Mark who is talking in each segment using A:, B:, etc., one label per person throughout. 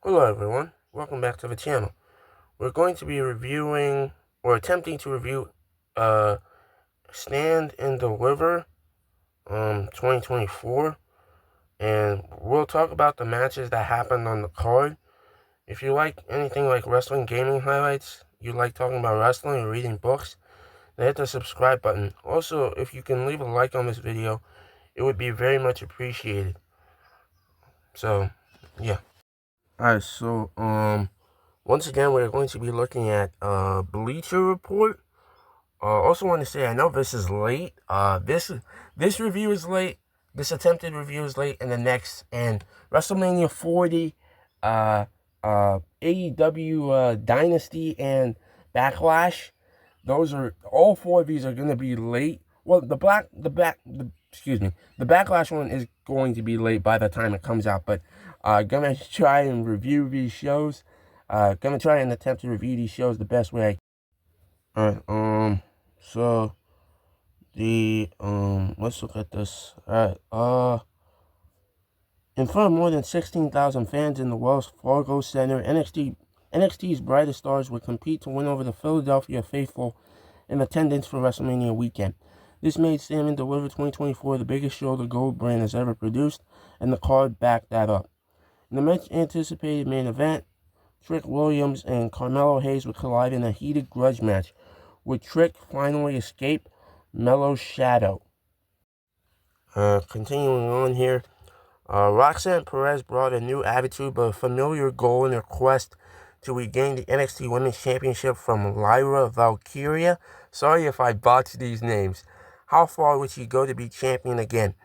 A: Hello everyone, welcome back to the channel. We're going to be reviewing, or attempting to review, Stand and Deliver, 2024, and we'll talk about the matches that happened on the card. If you like anything like wrestling gaming highlights, you like talking about wrestling or reading books, then hit the subscribe button. Also, if you can leave a like on this video, it would be very much appreciated. So, yeah. Alright, so, once again, we're going to be looking at Bleacher Report. Also want to say, I know this is late. This review is late. This attempted review is late, and WrestleMania 40, AEW Dynasty and Backlash. All four of these are going to be late. Well, the Backlash one is going to be late by the time it comes out, but gonna try and review these shows. Gonna try and attempt to review these shows the best way I can. Alright, so let's look at this. Alright, in front of more than 16,000 fans in the Wells Fargo Center, NXT's brightest stars would compete to win over the Philadelphia faithful in attendance for WrestleMania weekend. This made Stand and Deliver 2024 the biggest show the Gold brand has ever produced, and the card backed that up. In the much anticipated main event, Trick Williams and Carmelo Hayes would collide in a heated grudge match. Would Trick finally escape Melo's shadow? Continuing on here, Roxanne Perez brought a new attitude but a familiar goal in her quest to regain the NXT Women's Championship from Lyra Valkyria. Sorry if I botched these names. How far would she go to be champion again?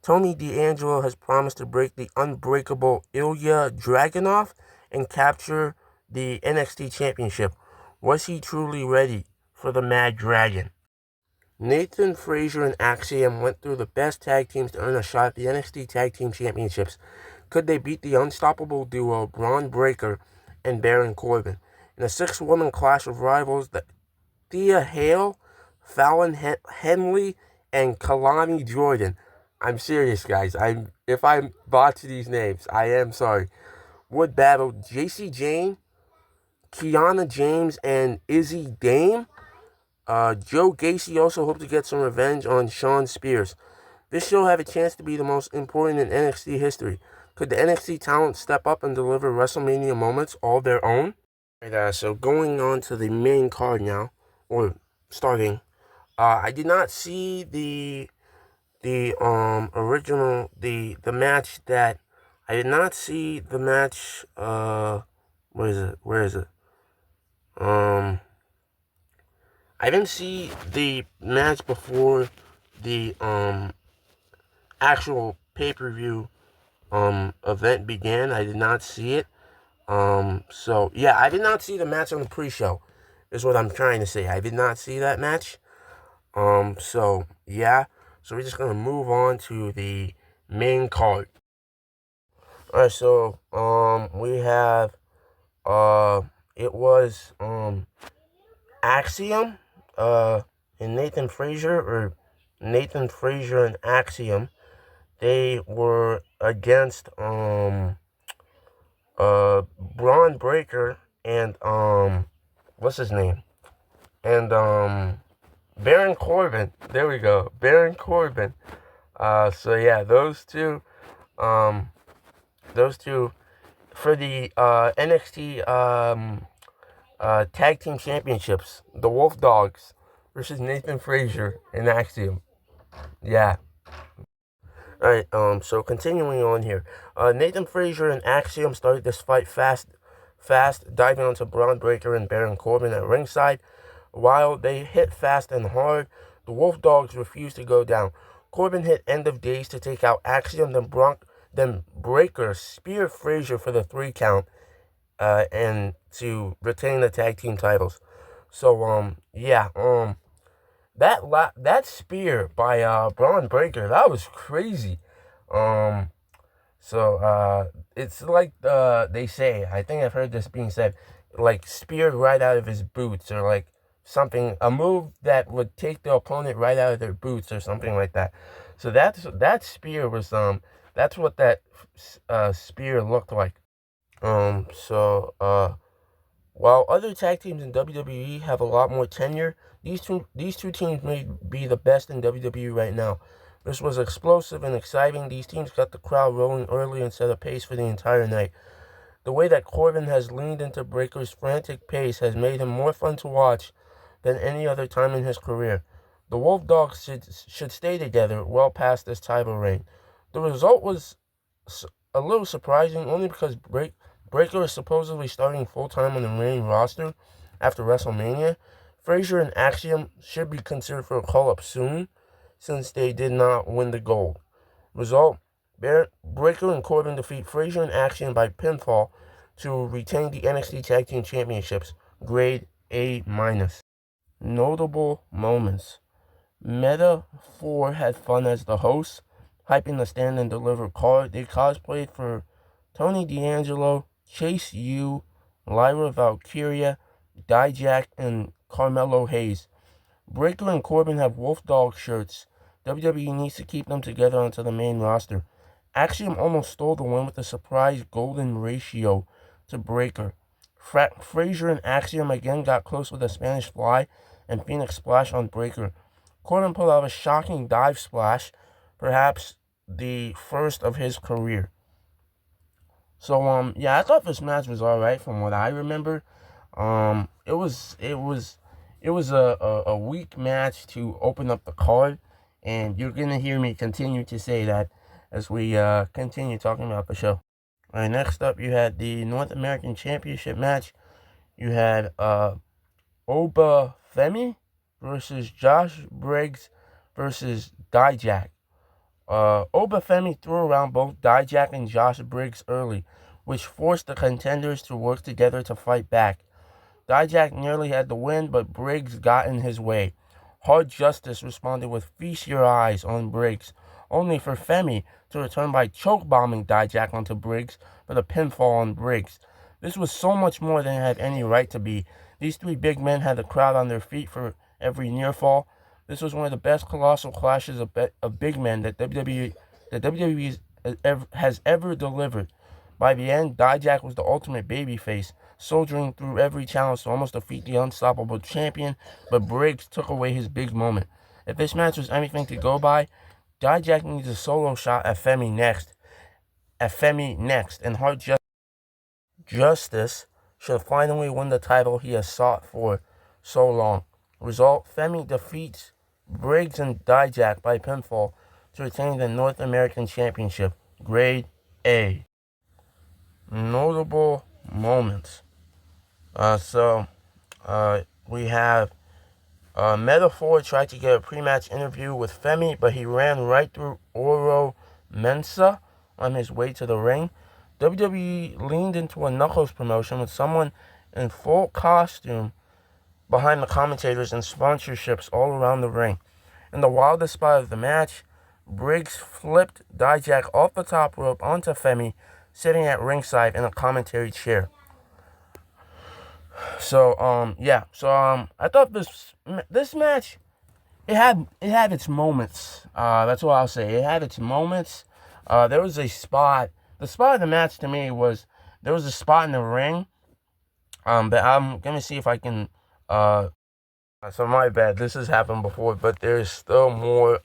A: Tony D'Angelo has promised to break the unbreakable Ilya Dragunov and capture the NXT Championship. Was he truly ready for the Mad Dragon? Nathan Frazier and Axiom went through the best tag teams to earn a shot at the NXT Tag Team Championships. Could they beat the unstoppable duo Braun Breaker and Baron Corbin? In a six-woman clash of rivals, Thea Hale, Fallon Henley, and Kalani Jordan. I'm serious, guys. If I botch these names, I am sorry. Would battle JC Jane, Kiana James, and Izzy Dame. Joe Gacy also hoped to get some revenge on Shawn Spears. This show had a chance to be the most important in NXT history. Could the NXT talent step up and deliver WrestleMania moments all their own? Right, so going on to the main card now, or starting. I did not see the match that I did not see the match. Where is it? I didn't see the match before the actual pay-per-view event began. I did not see it. So yeah, I did not see the match on the pre-show. Is what I'm trying to say. I did not see that match. So yeah. So we're just gonna move on to the main card. Alright, so we have it was Axiom and Nathan Frazier and Axiom. They were against Braun Breaker and what's his name? And Baron Corbin. There we go. Baron Corbin. So yeah, those two for the NXT Tag Team Championships. The Wolf Dogs versus Nathan Frazier and Axiom. Yeah. Alright, so continuing on here. Nathan Frazier and Axiom started this fight fast, diving onto Braun Breaker and Baron Corbin at ringside. While they hit fast and hard, the Wolf Dogs refused to go down. Corbin hit End of Days to take out Axiom, then Breaker speared Frazier for the 3 count, and to retain the tag team titles. So, yeah, that spear by Braun Breaker, that was crazy. It's like they say, I think I've heard this being said, like speared right out of his boots, or like something, a move that would take the opponent right out of their boots or something like that. So that spear was that's what that spear looked like. While other tag teams in WWE have a lot more tenure, these two teams may be the best in WWE right now. This was explosive and exciting. These teams got the crowd rolling early and set a pace for the entire night. The way that Corbin has leaned into Breaker's frantic pace has made him more fun to watch than any other time in his career. The Wolf Dogs should stay together well past this title reign. The result was a little surprising only because Breaker is supposedly starting full-time on the main roster after WrestleMania. Frazier and Axiom should be considered for a call-up soon since they did not win the gold. Result, Breaker and Corbin defeat Frazier and Axiom by pinfall to retain the NXT Tag Team Championships, grade A-. Notable moments. Meta 4 had fun as the host, hyping the Stand and Deliver card. They cosplayed for Tony D'Angelo, Chase U, Lyra Valkyria, Dijak, and Carmelo Hayes. Breaker and Corbin have Wolf Dog shirts. WWE needs to keep them together onto the main roster. Axiom almost stole the win with a surprise golden ratio to Breaker. Frazier and Axiom again got close with a Spanish Fly and Phoenix Splash on Breaker. Corbin pulled out a shocking dive splash, perhaps the first of his career. So, yeah, I thought this match was alright from what I remember. It was a weak match to open up the card, and you're gonna hear me continue to say that as we continue talking about the show. All right, next up, you had the North American Championship match. You had Oba Femi versus Josh Briggs versus Dijak. Oba Femi threw around both Dijak and Josh Briggs early, which forced the contenders to work together to fight back. Dijak nearly had the win, but Briggs got in his way. Hard Justice responded with Feast Your Eyes on Briggs, only for Femi to return by choke-bombing Dijak onto Briggs for the pinfall on Briggs. This was so much more than it had any right to be. These three big men had the crowd on their feet for every near fall. This was one of the best colossal clashes of big men that WWE has ever delivered. By the end, Dijak was the ultimate babyface, soldiering through every challenge to almost defeat the unstoppable champion, but Briggs took away his big moment. If this match was anything to go by, Dijak needs a solo shot at Femi next, and Hard Justice should finally win the title he has sought for so long. Result, Femi defeats Briggs and Dijak by pinfall to retain the North American Championship, grade A. Notable moments. We have Metaphor tried to get a pre-match interview with Femi, but he ran right through Oro Mensa on his way to the ring. WWE leaned into a Knuckles promotion with someone in full costume behind the commentators and sponsorships all around the ring. In the wildest spot of the match, Briggs flipped Dijak off the top rope onto Femi, sitting at ringside in a commentary chair. I thought this match it had its moments. That's what I'll say. It had its moments. There was a spot. The spot of the match to me was there was a spot in the ring. But I'm gonna see if I can. So my bad. This has happened before, but there's still more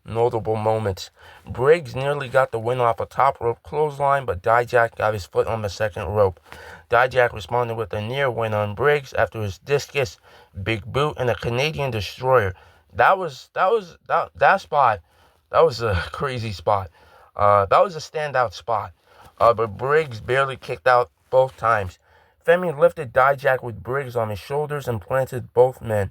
A: notable moments. Briggs nearly got the win off a top rope clothesline, but Dijak got his foot on the second rope. Dijak responded with a near win on Briggs after his discus, big boot, and a Canadian destroyer. That spot. That was a crazy spot. That was a standout spot. But Briggs barely kicked out both times. Femi lifted Dijak with Briggs on his shoulders and planted both men.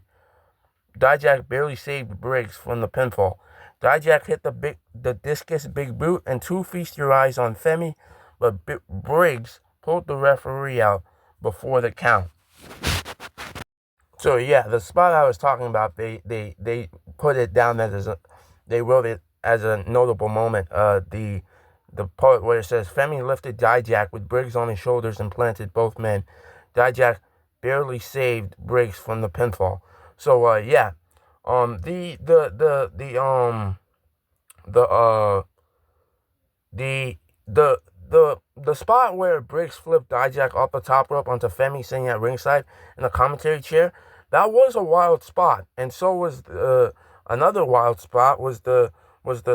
A: Dijak barely saved Briggs from the pinfall. Dijak hit the discus big boot and two Feast Your Eyes on Femi, but Briggs pulled the referee out before the count. So yeah, the spot I was talking about, they put it down they wrote it as a notable moment. The part where it says Femi lifted Dijak with Briggs on his shoulders and planted both men. Dijak barely saved Briggs from the pinfall. So yeah, the spot where Briggs flipped Dijak off the top rope onto Femi sitting at ringside in the commentary chair, that was a wild spot, and so was another wild spot was the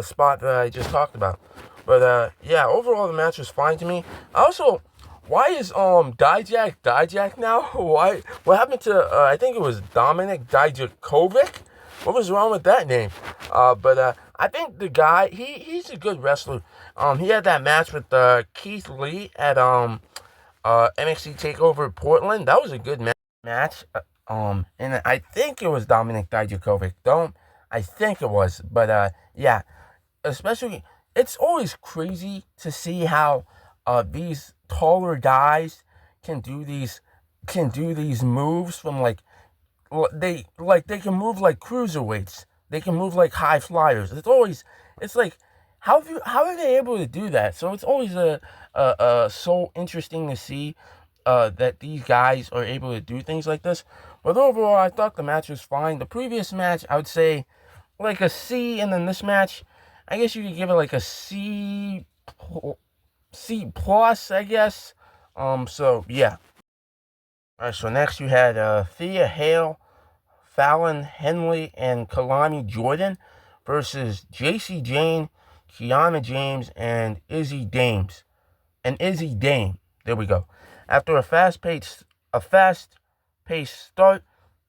A: spot that I just talked about. But yeah, overall the match was fine to me. Also, why is Dijak now? Why? What happened to I think it was Dominic Dijakovic? What was wrong with that name? But I think the guy he's a good wrestler. He had that match with Keith Lee at NXT Takeover Portland. That was a good match. And I think it was Dominic Dijakovic. I think it was. But yeah, especially it's always crazy to see how these taller guys can do these moves from they can move like cruiserweights. They can move like high flyers. It's like how are they able to do that? So it's always so interesting to see that these guys are able to do things like this. But overall, I thought the match was fine. The previous match, I would say like a C, and then this match, I guess you could give it like a C plus, I guess. So yeah. All right. So next you had Thea Hale, Fallon Henley, and Kalani Jordan versus JC Jane, Kiana James, and Izzy Dame. There we go. After a fast-paced start,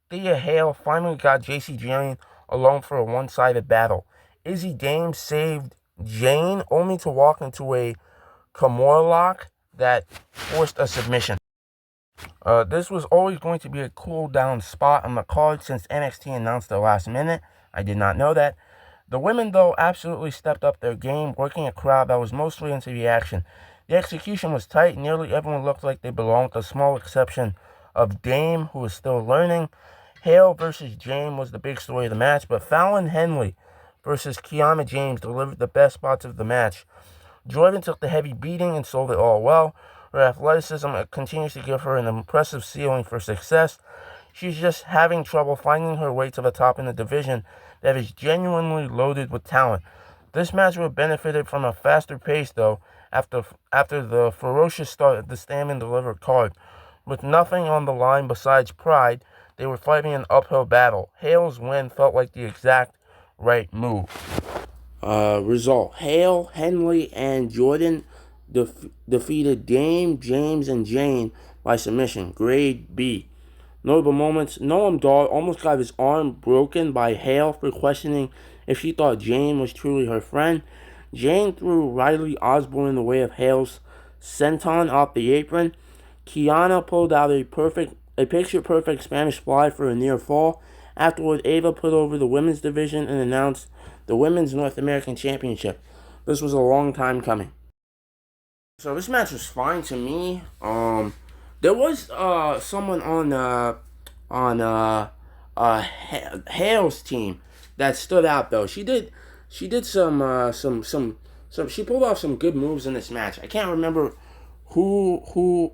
A: Thea Hale finally got JC Jane alone for a one-sided battle. Izzy Dame saved Jane only to walk into a Kimura lock that forced a submission. This was always going to be a cool-down spot on the card since NXT announced it last minute. I did not know that. The women, though, absolutely stepped up their game, working a crowd that was mostly into the action. The execution was tight. Nearly everyone looked like they belonged, with a small exception of Dame, who was still learning. Hale versus Jane was the big story of the match, but Fallon Henley versus Kiana James delivered the best spots of the match. Jordan took the heavy beating and sold it all well. Her athleticism continues to give her an impressive ceiling for success. She's just having trouble finding her way to the top in a division that is genuinely loaded with talent. This match would have benefited from a faster pace, though, after the ferocious start of the Stand and Deliver card. With nothing on the line besides pride, they were fighting an uphill battle. Hale's win felt like the exact right move. Result: Hale, Henley, and Jordan defeated Dame, James, and Jane by submission. Grade B. Notable moments: Noam Dar almost got his arm broken by Hale for questioning if she thought Jane was truly her friend. Jane threw Riley Osborne in the way of Hale's senton off the apron. Kiana pulled out a picture-perfect Spanish fly for a near fall. Afterward, Ava put over the women's division and announced the Women's North American Championship. This was a long time coming. So this match was fine to me. There was someone on Hale's team that stood out though. She did some she pulled off some good moves in this match. I can't remember who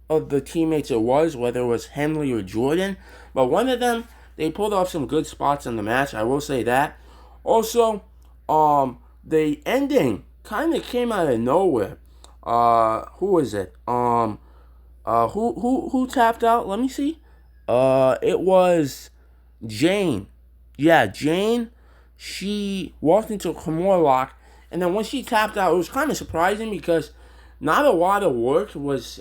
A: of the teammates it was, whether it was Henley or Jordan, but one of them, they pulled off some good spots in the match. I will say that. Also, the ending kind of came out of nowhere. Who was it? Who tapped out? Let me see. It was Jane. Yeah, Jane. She walked into a Kimura lock, and then when she tapped out, it was kind of surprising because not a lot of work was.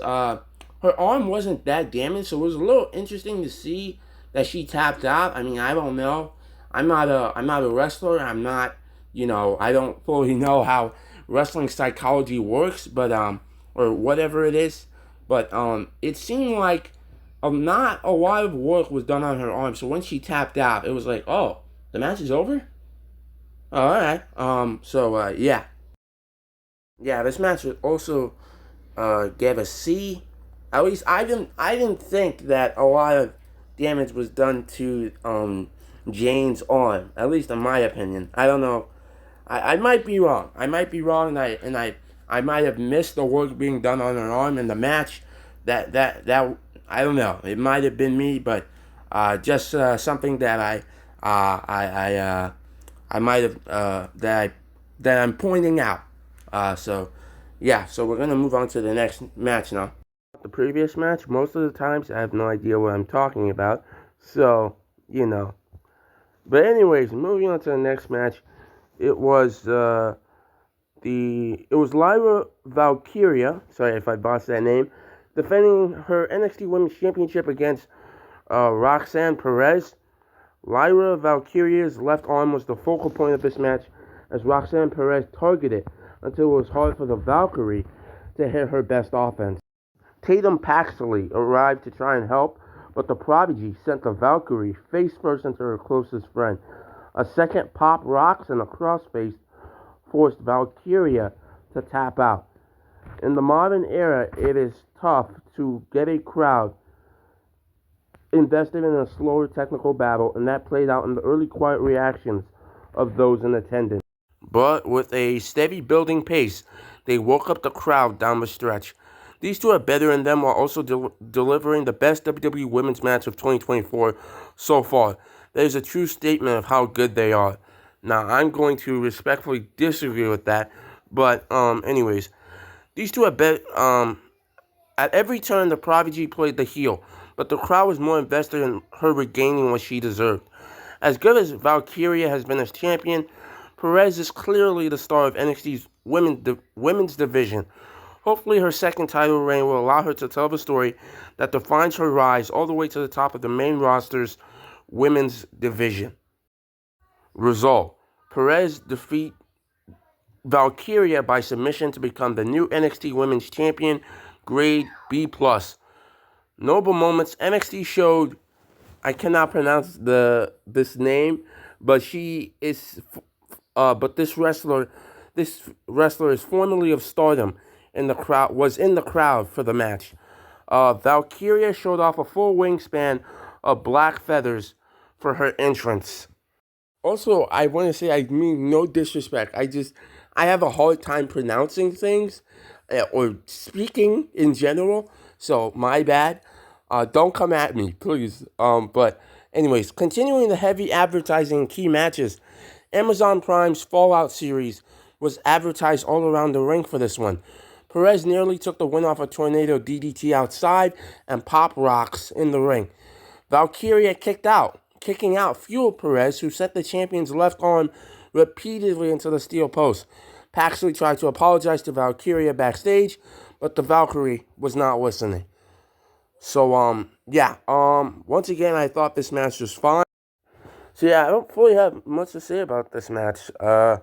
A: Her arm wasn't that damaged, so it was a little interesting to see that she tapped out. I mean, I don't know. I'm not a wrestler. I'm not. I don't fully know how wrestling psychology works, but or whatever it is. But it seemed like not a lot of work was done on her arm. So when she tapped out, it was like, oh, the match is over? Oh, all right. Yeah. Yeah, this match was also gave a C. At least I didn't think that a lot of damage was done to Jane's arm. At least in my opinion. I don't know. I might be wrong. I might be wrong, and I might have missed the work being done on her arm in the match. That I don't know. It might have been me, but just something that I might have that I'm pointing out. So Yeah, so we're gonna move on to the next match now. The previous match, most of the times I have no idea what I'm talking about, so you know. But anyways, moving on to the next match, it was Lyra Valkyria. Sorry if I botched that name, defending her NXT Women's Championship against Roxanne Perez. Lyra Valkyria's left arm was the focal point of this match, as Roxanne Perez targeted until it was hard for the Valkyrie to hit her best offense. Tatum Paxley arrived to try and help, but the Prodigy sent the Valkyrie face first into her closest friend. A second pop rocks and a crossface forced Valkyria to tap out. In the modern era, it is tough to get a crowd invested in a slower technical battle, and that played out in the early quiet reactions of those in attendance. But with a steady building pace, they woke up the crowd down the stretch. These two are better in them while also delivering the best WWE Women's match of 2024 so far. That is a true statement of how good they are. Now, I'm going to respectfully disagree with that, but anyways, these two are better. At every turn, the Prodigy played the heel, but the crowd was more invested in her regaining what she deserved. As good as Valkyria has been as champion, Perez is clearly the star of NXT's women's division. Hopefully her second title reign will allow her to tell the story that defines her rise all the way to the top of the main roster's women's division. Result: Perez defeat Valkyria by submission to become the new NXT Women's Champion, grade B+. Notable moments: NXT showed, I cannot pronounce this name, but this wrestler is formerly of Stardom. In the crowd for the match. Valkyria showed off a full wingspan of black feathers for her entrance. Also, I want to say, I mean no disrespect. I have a hard time pronouncing things or speaking in general. So my bad. Don't come at me, please. But anyways, continuing the heavy advertising in key matches, Amazon Prime's Fallout series was advertised all around the ring for this one. Perez nearly took the win off a tornado DDT outside and pop rocks in the ring. Valkyria kicking out fueled Perez, who set the champion's left arm repeatedly into the steel post. Paxley tried to apologize to Valkyria backstage, but the Valkyrie was not listening. So, once again, I thought this match was fine. So, I don't fully have much to say about this match. It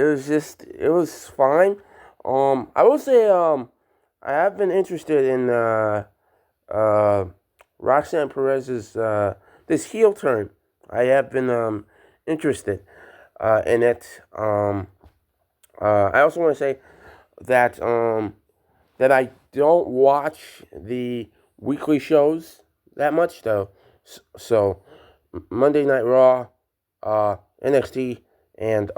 A: was fine. I will say, I have been interested in, Roxanne Perez's, this heel turn. I have been, interested, in it. I also want to say that, that I don't watch the weekly shows that much, though. So, Monday Night Raw, NXT, and,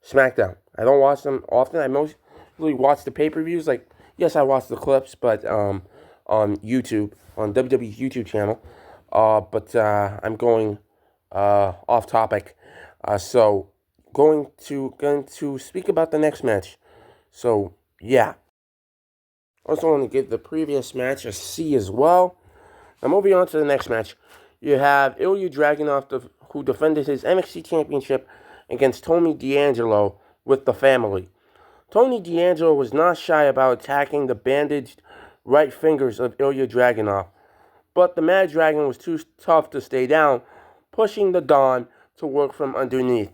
A: SmackDown. I don't watch them often. I mostly watch the pay-per-views. Like, yes, I watch the clips, but on YouTube, on WWE's YouTube channel. But I'm going off topic. So going to speak about the next match. So yeah. Also want to give the previous match a C as well. Now moving on to the next match, you have Ilya Dragunov, who defended his NXT Championship against Tony D'Angelo with the family. Tony D'Angelo was not shy about attacking the bandaged right fingers of Ilya Dragunov, but the Mad Dragon was too tough to stay down, pushing the Don to work from underneath.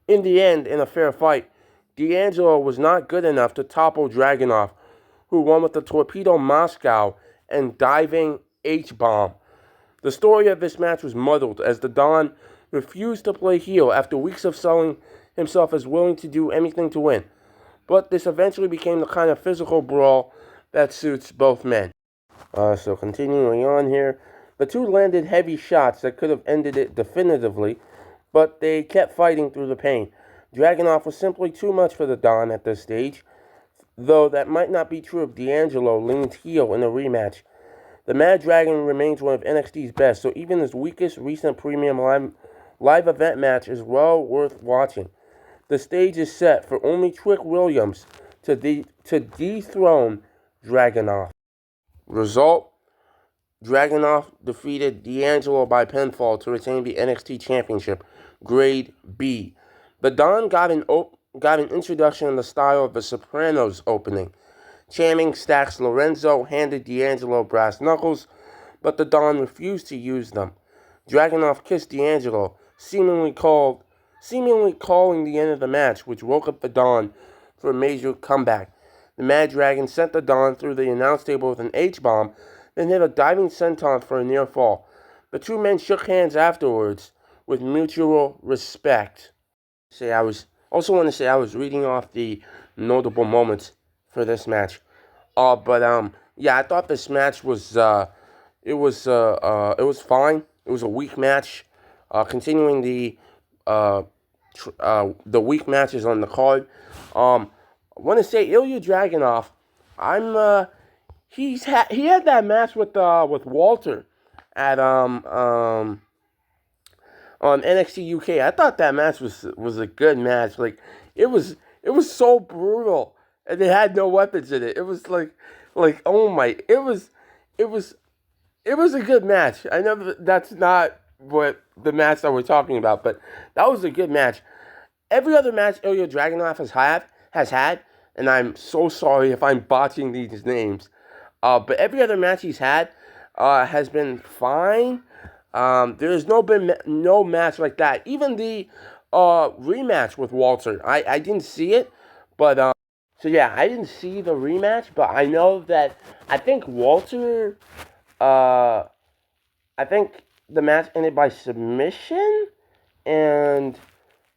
A: In the end, in a fair fight, D'Angelo was not good enough to topple Dragunov, who won with the Torpedo Moscow and diving H-bomb. The story of this match was muddled as the Don refused to play heel after weeks of selling himself as willing to do anything to win. But this eventually became the kind of physical brawl that suits both men. So continuing on here, the two landed heavy shots that could have ended it definitively, but they kept fighting through the pain. Dragunov was simply too much for the Don at this stage, though that might not be true if D'Angelo leaned heel in a rematch. The Mad Dragon remains one of NXT's best, so even his weakest recent premium live event match is well worth watching. The stage is set for only Trick Williams to dethrone Dragunov. Result: Dragunov defeated D'Angelo by pinfall to retain the NXT Championship, Grade B. The Don got an introduction in the style of the Sopranos opening. Channing Stacks Lorenzo handed D'Angelo brass knuckles, but the Don refused to use them. Dragunov kissed D'Angelo, seemingly calling the end of the match, which woke up the Don for a major comeback. The Mad Dragon sent the Don through the announce table with an H-bomb, then hit a diving senton for a near fall. The two men shook hands afterwards with mutual respect. I was reading off the notable moments for this match. Yeah, I thought this match was it was fine. It was a weak match. Continuing the weak matches on the card. I want to say Ilya Dragunov. He had that match with Walter at on NXT UK. I thought that match was a good match. Like it was so brutal, and they had no weapons in it. It was like oh my, it was a good match. I know that's not what the match that we're talking about, but that was a good match. Every other match Ilya Dragunov has had, and I'm so sorry if I'm botching these names, but every other match he's had has been fine. There's been no match like that. Even the rematch with Walter, I didn't see it, but so yeah, I didn't see the rematch, but I know that I think Walter, I think the match ended by submission, and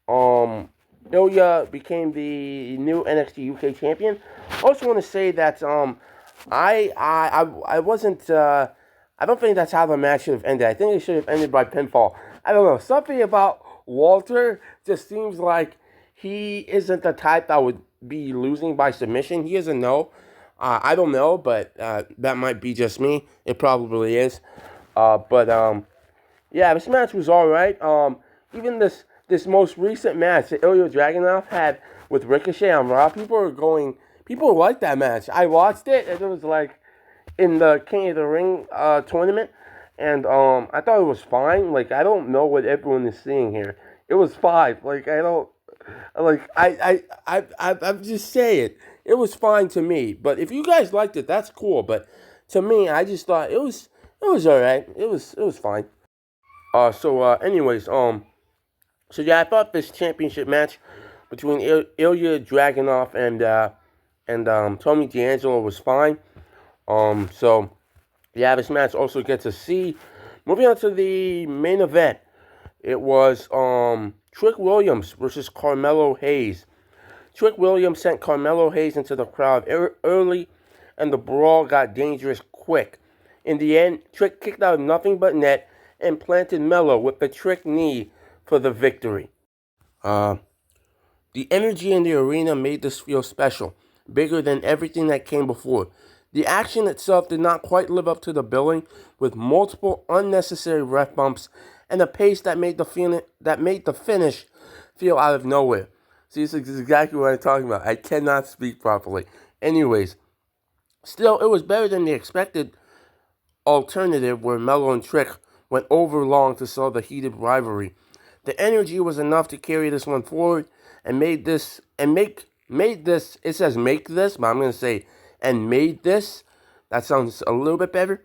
A: Ilya became the new NXT UK champion. I also want to say that I wasn't. I don't think that's how the match should have ended. I think it should have ended by pinfall. I don't know. Something about Walter just seems like he isn't the type that would be losing by submission. He doesn't know. I don't know, but that might be just me. It probably is. Yeah, this match was all right. Even this most recent match that Ilya Dragunov had with Ricochet on Raw, people liked that match. I watched it, and it was like in the King of the Ring tournament, and I thought it was fine. Like I don't know what everyone is seeing here. It was fine. Like I don't like I'm just saying it was fine to me. But if you guys liked it, that's cool. But to me, I just thought it was all right. It was fine. Anyways, so yeah, I thought this championship match between Ilya Dragunov and Tony D'Angelo was fine. So yeah, this match also gets a C. Moving on to the main event, it was Trick Williams versus Carmelo Hayes. Trick Williams sent Carmelo Hayes into the crowd early, and the brawl got dangerous quick. In the end, Trick kicked out of nothing but net and planted Melo with the Trick knee for the victory. The energy in the arena made this feel special, bigger than everything that came before. The action itself did not quite live up to the billing, with multiple unnecessary ref bumps and a pace that made the finish feel out of nowhere. See, this is exactly what I'm talking about. I cannot speak properly. Anyways, still, it was better than the expected alternative where Melo and Trick went over long to sell the heated rivalry. The energy was enough to carry this one forward and made this, it says make this, but I'm going to say, and made this, that sounds a little bit better,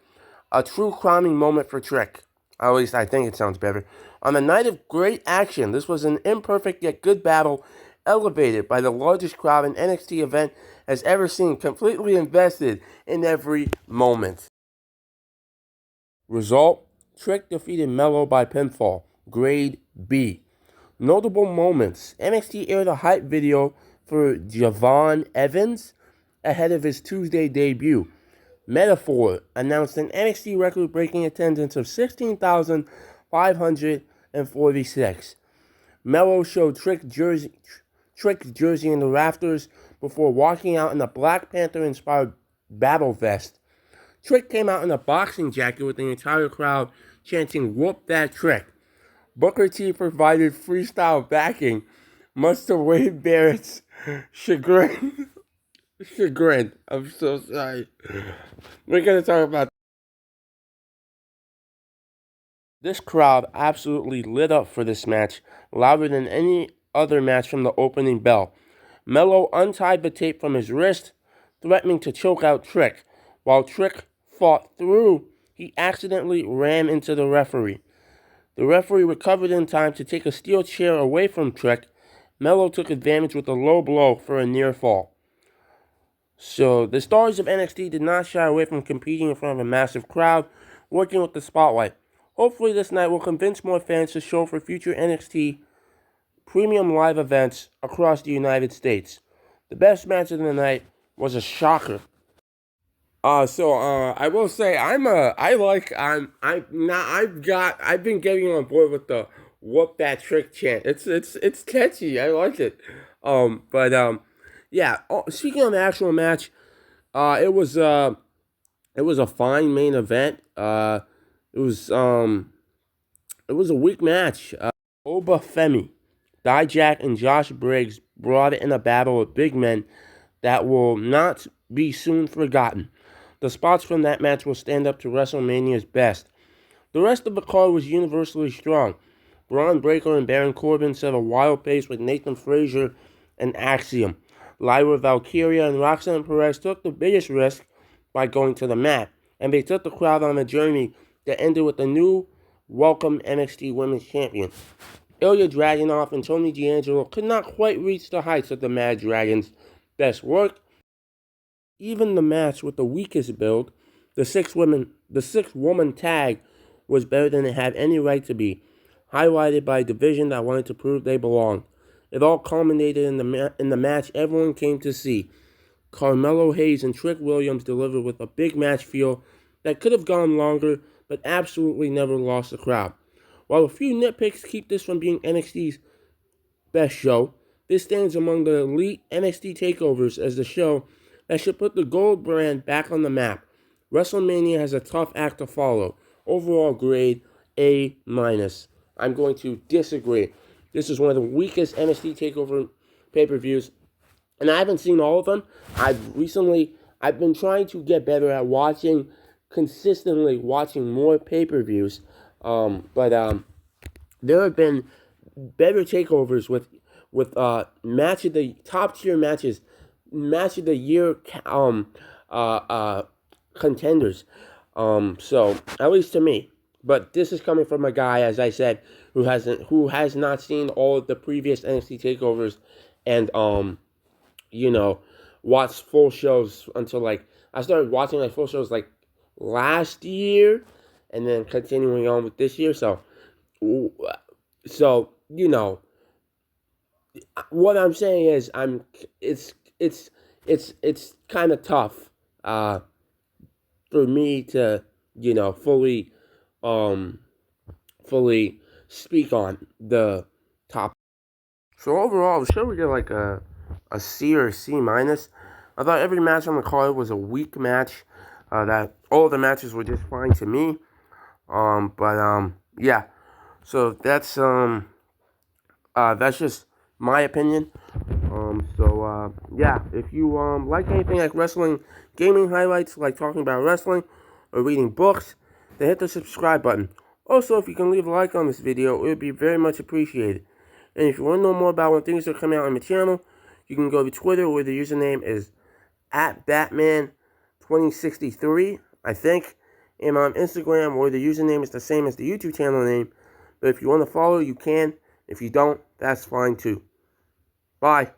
A: a true crowning moment for Trick. At least I think it sounds better. On a night of great action, this was an imperfect yet good battle, elevated by the largest crowd an NXT event has ever seen, completely invested in every moment. Result: Trick defeated Melo by pinfall, Grade B. Notable moments: NXT aired a hype video for Javon Evans ahead of his Tuesday debut. Metaphor announced an NXT record-breaking attendance of 16,546. Melo showed Trick's jersey in the rafters before walking out in a Black Panther-inspired battle vest. Trick came out in a boxing jacket with the entire crowd chanting, "Whoop that Trick." Booker T provided freestyle backing, much to Wade Barrett's chagrin. chagrin. I'm so sorry. We're gonna talk about this crowd absolutely lit up for this match, louder than any other match from the opening bell. Mello untied the tape from his wrist, threatening to choke out Trick. While Trick fought through, he accidentally ran into the referee. The referee recovered in time to take a steel chair away from Trick. Mello took advantage with a low blow for a near fall. So, the stars of NXT did not shy away from competing in front of a massive crowd, working with the spotlight. Hopefully, this night will convince more fans to show for future NXT premium live events across the United States. The best match of the night was a shocker. I will say I've been getting on board with the whoop that trick chant. It's catchy. I like it. Yeah. Oh, speaking of the actual match, it was a fine main event. It was um, it was a weak match. Oba Femi, Dijak, and Josh Briggs brought it in a battle of big men that will not be soon forgotten. The spots from that match will stand up to WrestleMania's best. The rest of the card was universally strong. Braun Breaker and Baron Corbin set a wild pace with Nathan Frazier and Axiom. Lyra Valkyria and Roxanne Perez took the biggest risk by going to the mat, and they took the crowd on a journey that ended with the new welcome NXT Women's Champion. Ilya Dragunov and Tony D'Angelo could not quite reach the heights of the Mad Dragon's best work. Even the match with the weakest build, the six-woman tag, was better than it had any right to be, highlighted by a division that wanted to prove they belonged. It all culminated in the match everyone came to see. Carmelo Hayes and Trick Williams delivered with a big match feel that could have gone longer, but absolutely never lost the crowd. While a few nitpicks keep this from being NXT's best show, this stands among the elite NXT takeovers as the show that should put the gold brand back on the map. WrestleMania has a tough act to follow. Overall grade A-. I'm going to disagree. This is one of the weakest NXT takeover pay-per-views, and I haven't seen all of them. I've been trying to get better at consistently watching more pay-per-views. There have been better takeovers with match of the top tier matches, match of the year contenders. So at least to me. But this is coming from a guy, as I said, who has not seen all of the previous NXT takeovers, and watched full shows until I started watching full shows last year, and then continuing on with this year. So what I'm saying is it's kind of tough for me to fully speak on the top. So overall, the show we get a C or a C minus. I thought every match on the card was a weak match. That all the matches were just fine to me. Yeah. So that's just my opinion. Yeah. If you like anything like wrestling, gaming highlights, like talking about wrestling, or reading books, then hit the subscribe button. Also, if you can leave a like on this video, it would be very much appreciated. And if you want to know more about when things are coming out on the channel, you can go to Twitter, where the username is @Batman2063, I think. And on Instagram, where the username is the same as the YouTube channel name. But if you want to follow, you can. If you don't, that's fine too. Bye.